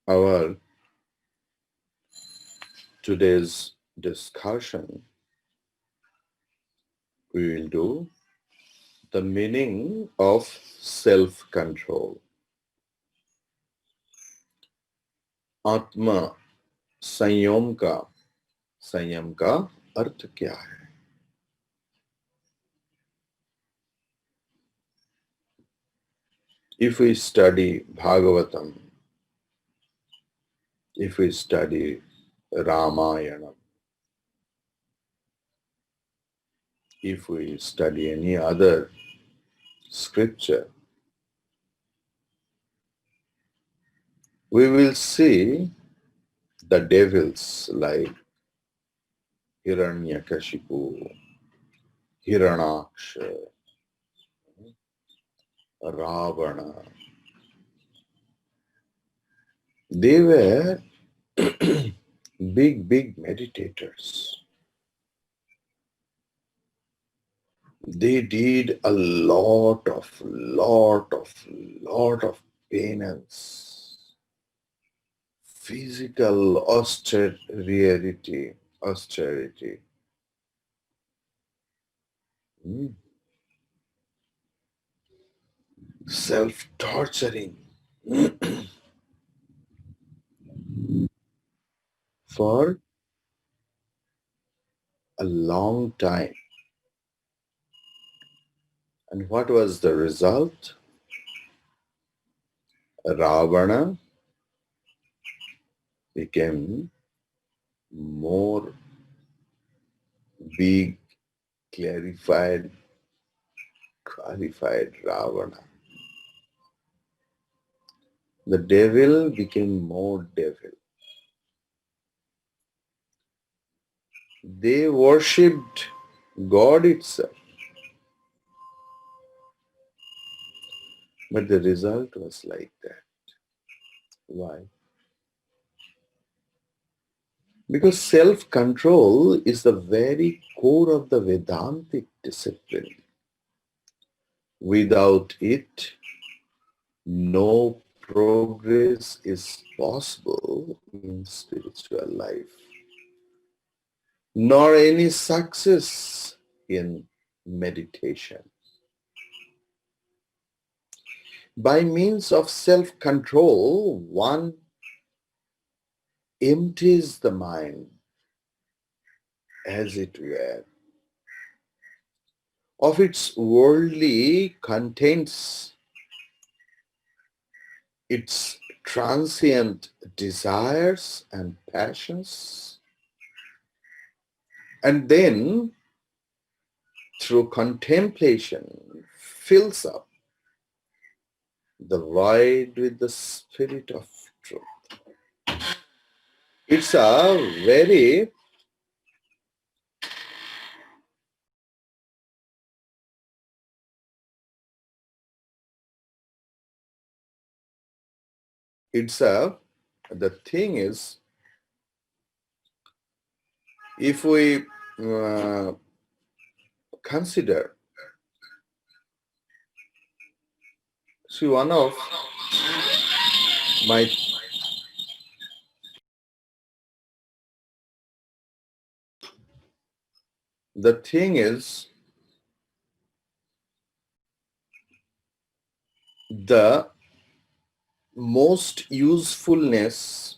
Our today's discussion, we will do the meaning of self-control. आत्मा संयम का अर्थ क्या है? If we study Bhagavatam, if we study Ramayana, if we study any other scripture, we will see the devils like Hiranyakashipu, Hiranaksha, Ravana. They were big meditators. They did a lot of penance, physical austerity, self-torturing for a long time. And what was the result? Ravana became more big, qualified Ravana. The devil became more devil. They worshipped God itself. But the result was like that. Why? Because self-control is the very core of the Vedantic discipline. Without it, no progress is possible in spiritual life, nor any success in meditation. By means of self-control, one empties the mind, as it were, of its worldly contents, its transient desires and passions, and then through contemplation fills up the void with the spirit of truth. It's a very the thing is, if we consider, see, one of my the thing is, the most usefulness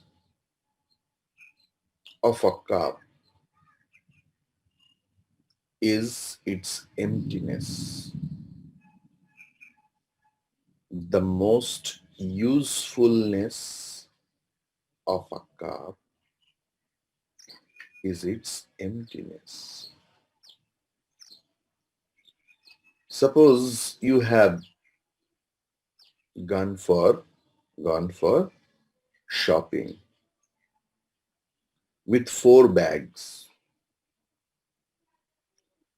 of a cup is its emptiness. The most usefulness of a cup is its emptiness. Suppose you have gone for shopping with 4 bags,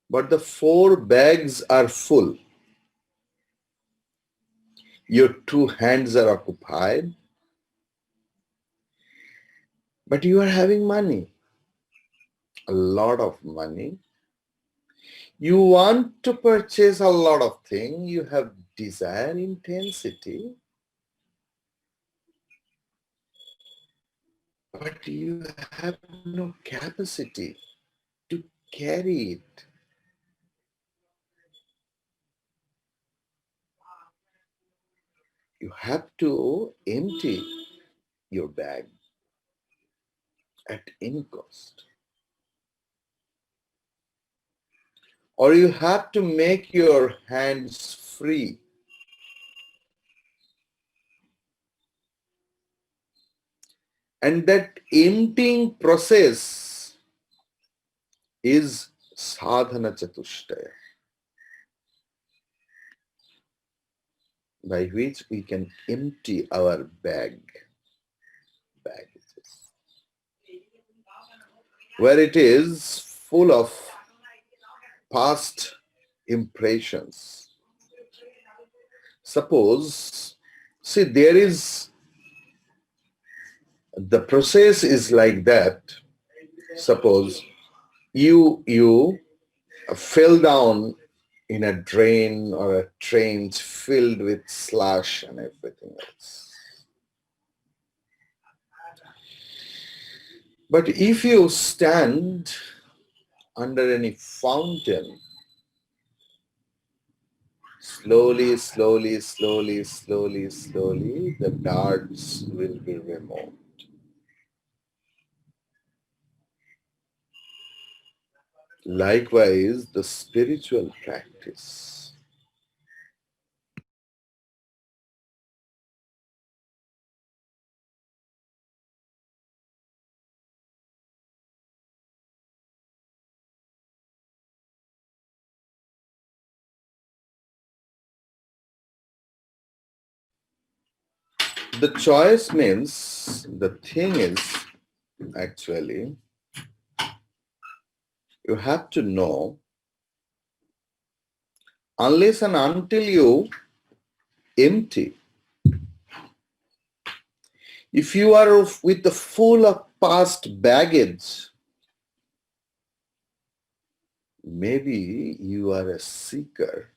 but the 4 bags are full. Your 2 hands are occupied, but you are having money, a lot of money. You want to purchase a lot of things. You have desire intensity. but you have no capacity to carry it. You have to empty your bag at any cost. Or you have to make your hands free. And that emptying process is sadhana chatushtaya, by which we can empty our baggages, where it is full of past impressions. Suppose, see, the process is like that. Suppose you fell down in a drain or a train filled with slush and everything else. But if you stand under any fountain, slowly, slowly, slowly, slowly, slowly, the darts will be removed. Likewise, the spiritual practice. The choice means the thing is actually you have to know, unless and until you empty. If you are with the full of past baggage, maybe you are a seeker.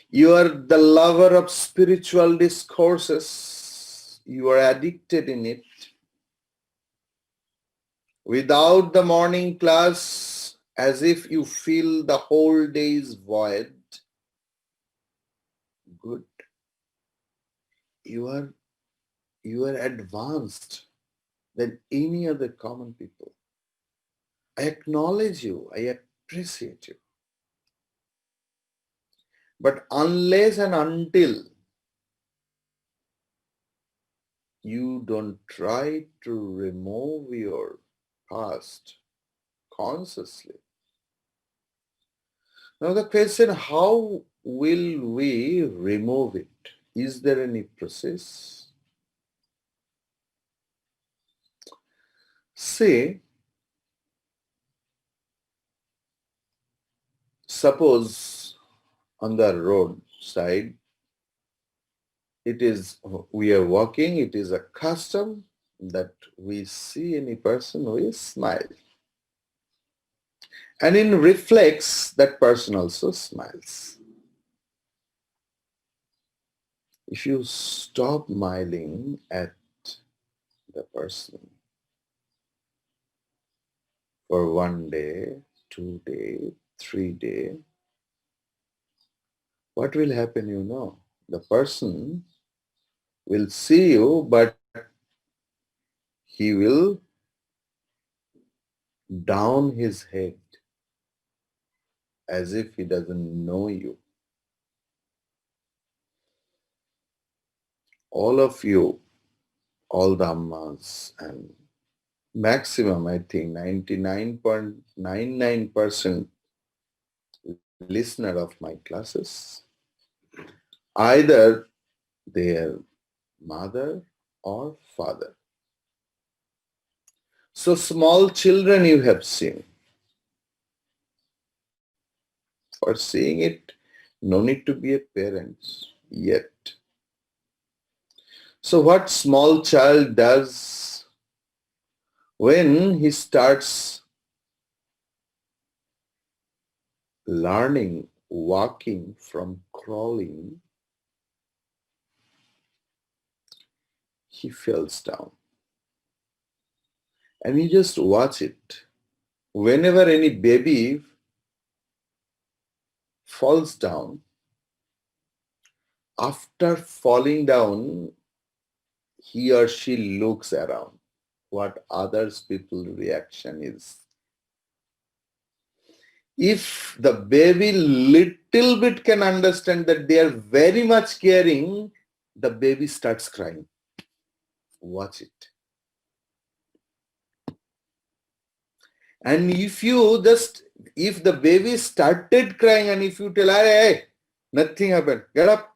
You are the lover of spiritual discourses. You are addicted in it. Without the morning class, as if you feel the whole day's void. Good. You are advanced than any other common people. I acknowledge you. I appreciate you. But unless and until you don't try to remove your past consciously. Now the question, how will we remove it? Is there any process? Say, suppose on the roadside, we are walking, it is a custom that we see any person, we smile. And in reflex, that person also smiles. If you stop smiling at the person for 1 day, 2 day, 3 day, what will happen, you know? The person will see you, but he will down his head as if he doesn't know you. All of you, all the ammas and maximum, I think 99.99% listener of my classes, either their mother or father. So small children you have seen. For seeing it, no need to be a parent yet. So what small child does when he starts learning, walking from crawling, he falls down. and you just watch it. Whenever any baby falls down, after falling down, he or she looks around what others people's reaction is. If the baby little bit can understand that they are very much caring, the baby starts crying. Watch it. And if the baby started crying and if you tell, hey, nothing happened, get up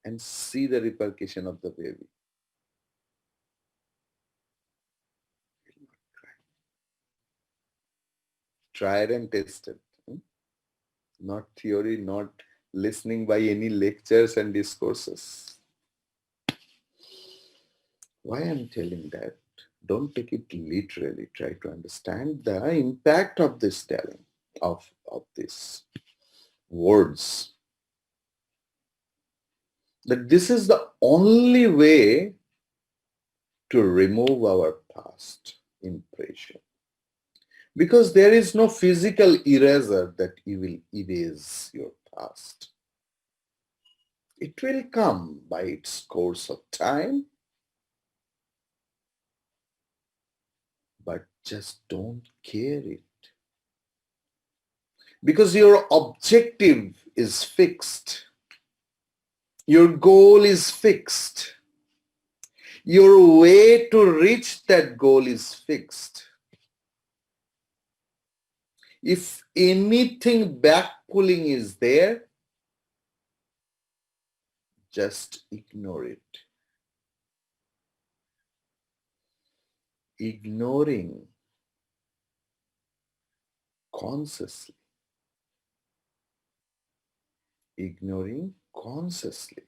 and see the repercussion of the baby. Tried and tested. Not theory, not listening by any lectures and discourses. Why I'm telling that? Don't take it literally. Try to understand the impact of this telling, of these words. That this is the only way to remove our past impression. Because there is no physical eraser that you will erase your past. It will come by its course of time, but just don't care it. Because your objective is fixed. Your goal is fixed. Your way to reach that goal is fixed. If anything back pulling is there, just ignore it. Ignoring consciously. Ignoring consciously.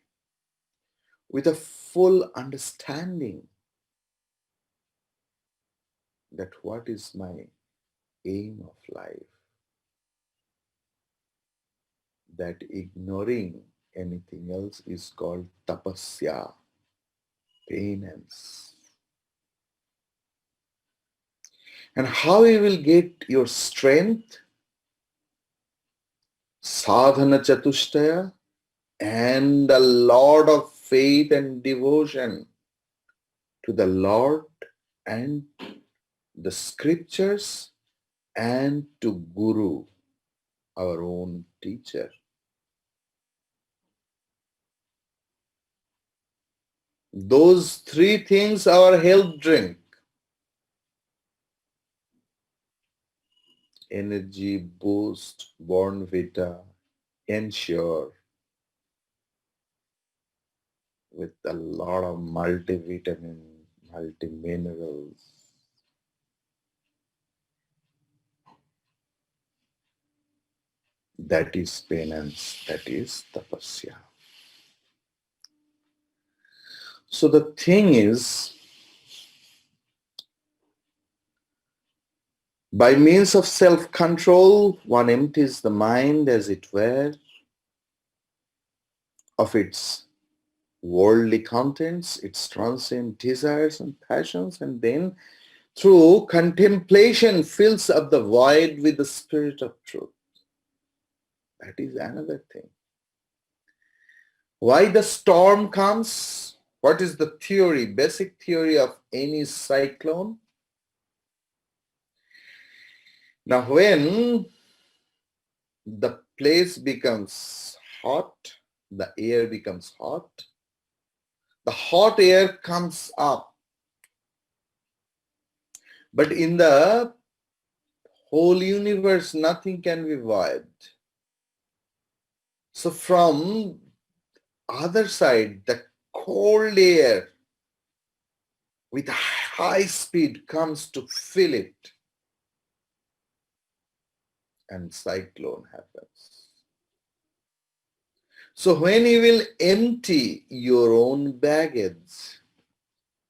With a full understanding that what is my aim of life. That ignoring anything else is called tapasya, penance. And how you will get your strength? Sadhana chatushtaya and a lot of faith and devotion to the Lord and the scriptures and to Guru, our own teacher. Those three things are health drink. Energy boost, Born Vita, Ensure with a lot of multivitamin, multiminerals. That is penance, that is tapasya. So the thing is, by means of self-control, one empties the mind, as it were, of its worldly contents, its transient desires and passions, and then through contemplation fills up the void with the spirit of truth. That is another thing. Why the storm comes? What is the theory, basic theory of any cyclone? Now when the place becomes hot, the air becomes hot, the hot air comes up. But in the whole universe, nothing can be void. So from other side, the cold air with high speed comes to fill it, and cyclone happens. So when you will empty your own baggage,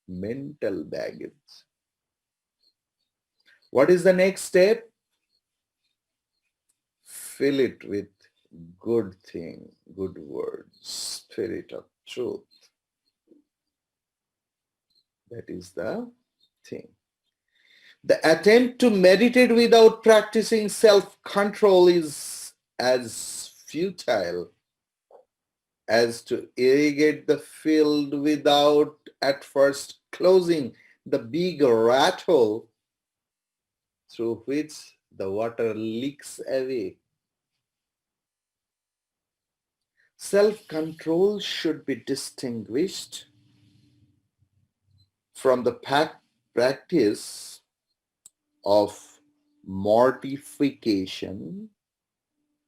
mental baggage, what is the next step? Fill it with good thing, good words, spirit of truth. That is the thing. The attempt to meditate without practicing self-control is as futile as to irrigate the field without at first closing the big rat hole through which the water leaks away. Self-control should be distinguished from the practice of mortification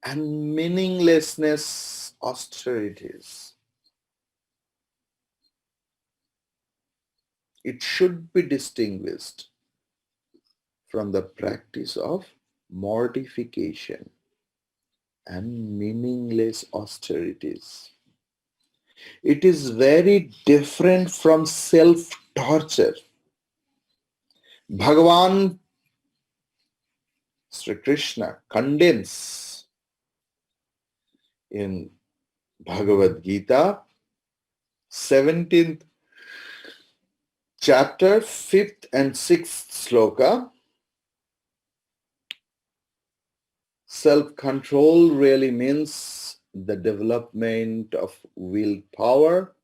and meaninglessness austerities. It should be distinguished from the practice of mortification and meaningless austerities. It is very different from self-torture. Bhagavan Sri Krishna condemns in Bhagavad Gita, 17th chapter, 5th and 6th sloka. Self-control really means the development of willpower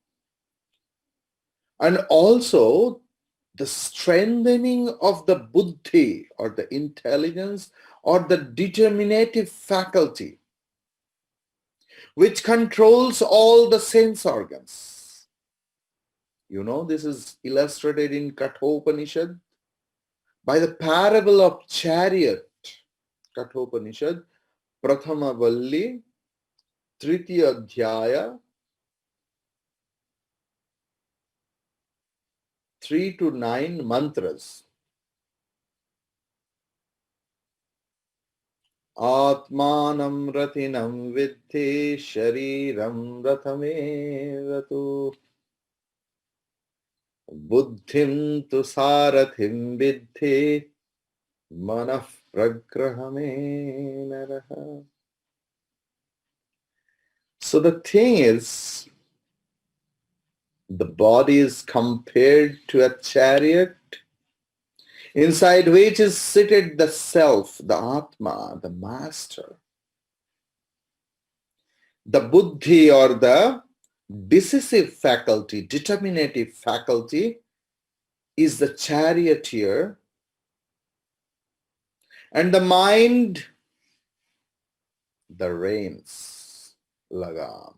and also the strengthening of the buddhi or the intelligence or the determinative faculty which controls all the sense organs. You know, this is illustrated in Kathopanishad by the parable of chariot. Kathopanishad, Prathama Valli, Tritiya Adhyaya, 3 to 9 mantras. Atmanam ratinam vidhi shariram rathamevatu buddhim tu sarathim vidhi manah pragrahame naraha. So the thing is, the body is compared to a chariot inside which is seated the self, the Atma, the master. The buddhi or the decisive faculty, determinative faculty is the charioteer, and the mind, the reins, lagam.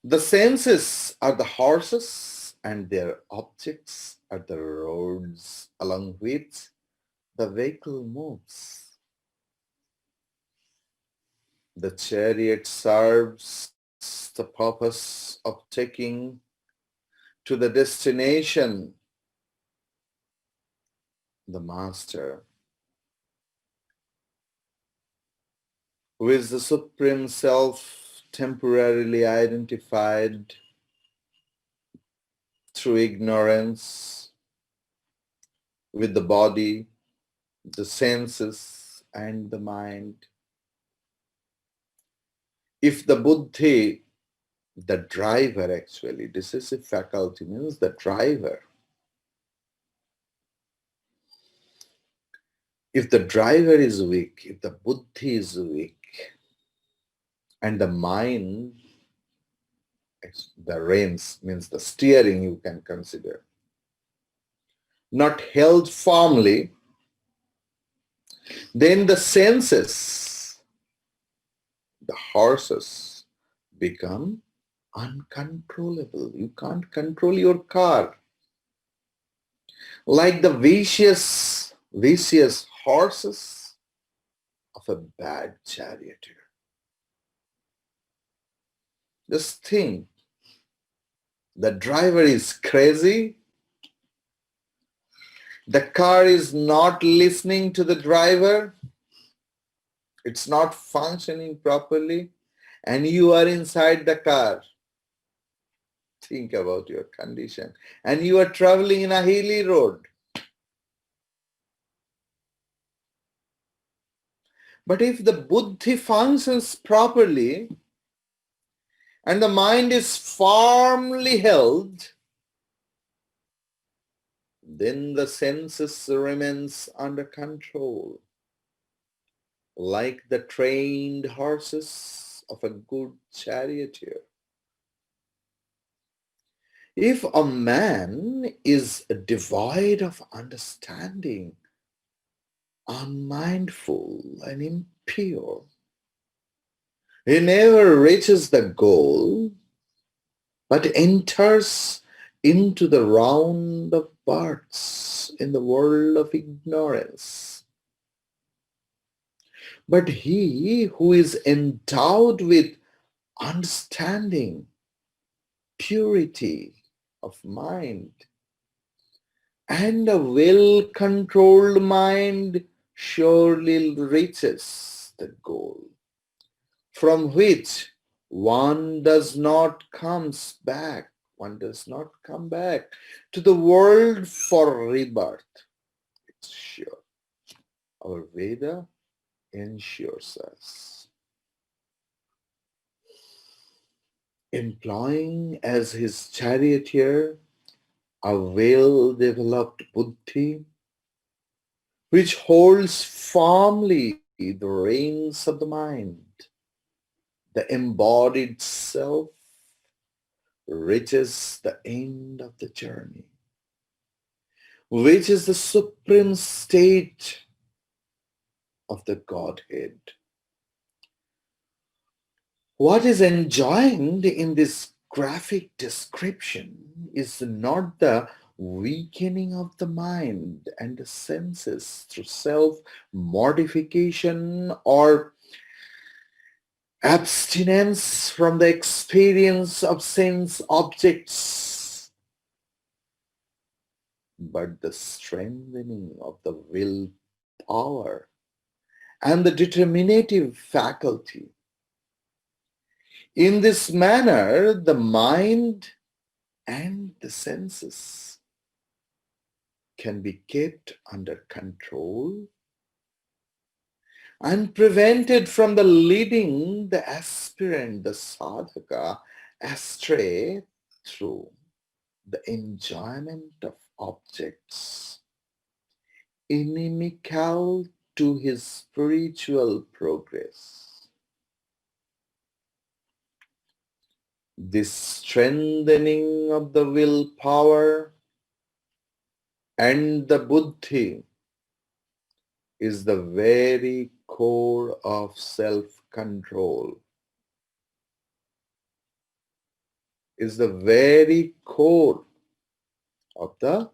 The senses are the horses and their objects are the roads along which the vehicle moves. The chariot serves the purpose of taking to the destination the master, who is the Supreme Self temporarily identified through ignorance with the body, the senses, and the mind. If the buddhi, the driver actually, decisive faculty means the driver. If the driver is weak, if the buddhi is weak, and the mind, the reins means the steering you can consider, not held firmly, then the senses, the horses, become uncontrollable. You can't control your car. Like the vicious horses of a bad charioteer. Just think, the driver is crazy, the car is not listening to the driver, it's not functioning properly, and you are inside the car. Think about your condition. And you are traveling in a hilly road. But if the buddhi functions properly and the mind is firmly held, then the senses remains under control, like the trained horses of a good charioteer. If a man is devoid of understanding, unmindful and impure, he never reaches the goal but enters into the round of births in the world of ignorance. But he who is endowed with understanding, purity of mind, and a well-controlled mind surely reaches the goal, from which one does not comes back, one does not come back to the world for rebirth. It's sure. Our Veda ensures us. Employing as his charioteer a well-developed buddhi, which holds firmly the reins of the mind, the embodied self reaches the end of the journey, which is the supreme state of the Godhead. What is enjoined in this graphic description is not the weakening of the mind and the senses through self-mortification or abstinence from the experience of sense objects, but the strengthening of the will power and the determinative faculty. In this manner, the mind and the senses can be kept under control and prevented from the leading the aspirant, the sadhaka, astray through the enjoyment of objects inimical to his spiritual progress. This strengthening of the willpower and the buddhi is the very core of self-control, is the very core of the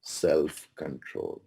self-control.